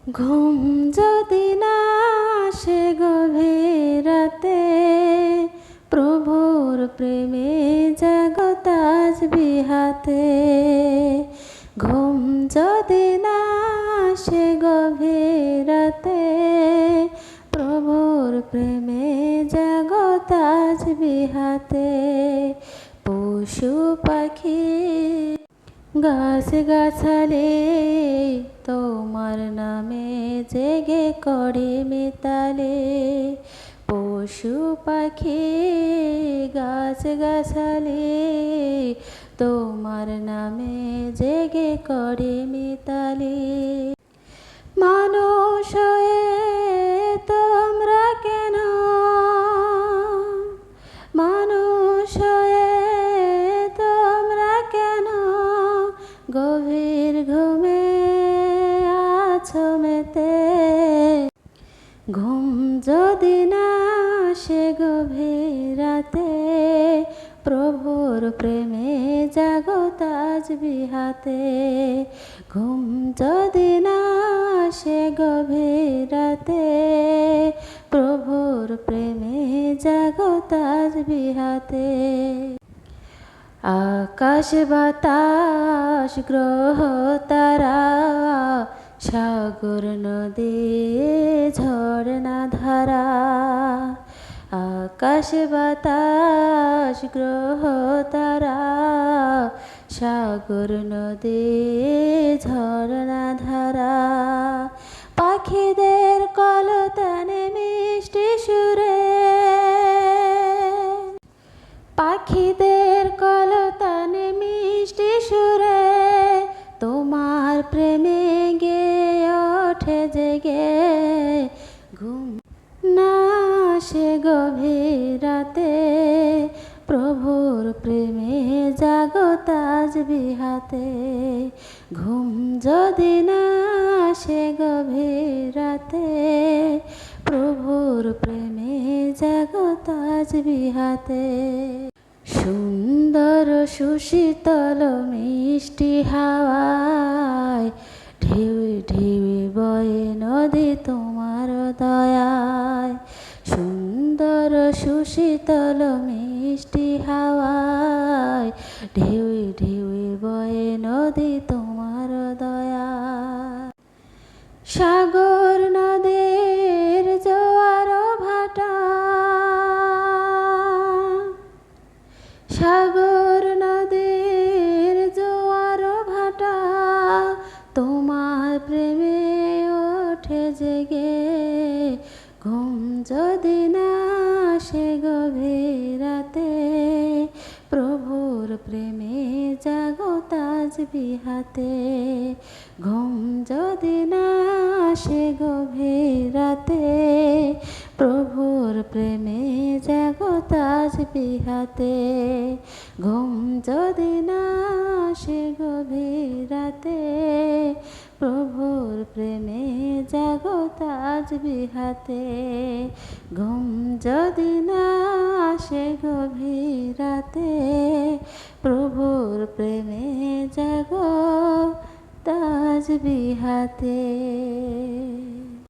ঘুম যদি না আসে গভীর রাতে, প্রভুর প্রেমে জাগো তাসবিহ হাতে। ঘুম যদি না আসে গভীর রাতে, প্রভুর প্রেমে জাগো তাসবিহ হাতে। পশু পাখি গাছ গাছালে তোমার নামে জেগে করে মিতালে। পশু পাখি গাছ গাছালে তোমার নামে জেগে করে মিতালে। মানুষ হয়ে তোমরা কেন, মানুষ হয়ে তোমরা কেন গভীর ঘুমে আছো মেতে। ঘুম যদি না আসে গভীর রাতে, প্রভুর প্রেমে জাগো তাসবিহ হাতে। ঘুম যদি না আসে গভীর রাতে, প্রভুর প্রেমে জাগো তাসবিহ হাতে। আকাশ বাতাস গ্রহ তারা, সাগর নদী ঝর্ণা ধারা। আকাশ বাতাস গ্রহ তারা, সাগর নদী ঝর্ণা ধারা। পাখিদের কলতানে মিষ্টি সুরে, পাখিদের কলতানে মিষ্টি সুরে তোমার প্রেমে গেয়ে ওঠে জেগে। ঘুম না আসে গভীর রাতে, প্রভুর প্রেমে জাগো তাসবিহ হাতে। ঘুম যদি না আসে গভীর রাতে, প্রভুর প্রেমে জাগো তাসবিহ হাতে। সুন্দর সুশীতল মিষ্টি হাওয়ায় ঢেউ ঢেউ বয়ে নদী তোমার দয়ায়। সুন্দর সুশীতল মিষ্টি হাওয়ায় ঢেউ ঢেউ বয়ে নদী তোমার দয়ায়। সাগর নদের জোয়ার ভাটা, সাগর নদের জোয়ার ভাটা তোমার প্রেমে ওঠে জেগে। ঘুম যদি না আসে গভীর রাতে, প্রভুর প্রেমে জাগো তাসবিহ হাতে। ঘুম যদি না আসে গভীর রাতে, প্রভুর প্রেমে জাগো তাসবিহ হাতে। ঘুম যদি না আসে গভীর রাতে, প্রভুর প্রেমে জাগো তাসবিহ হাতে। ঘুম যদি না আসে গভীর রাতে, প্রভুর প্রেমে জাগো তাসবিহ হাতে।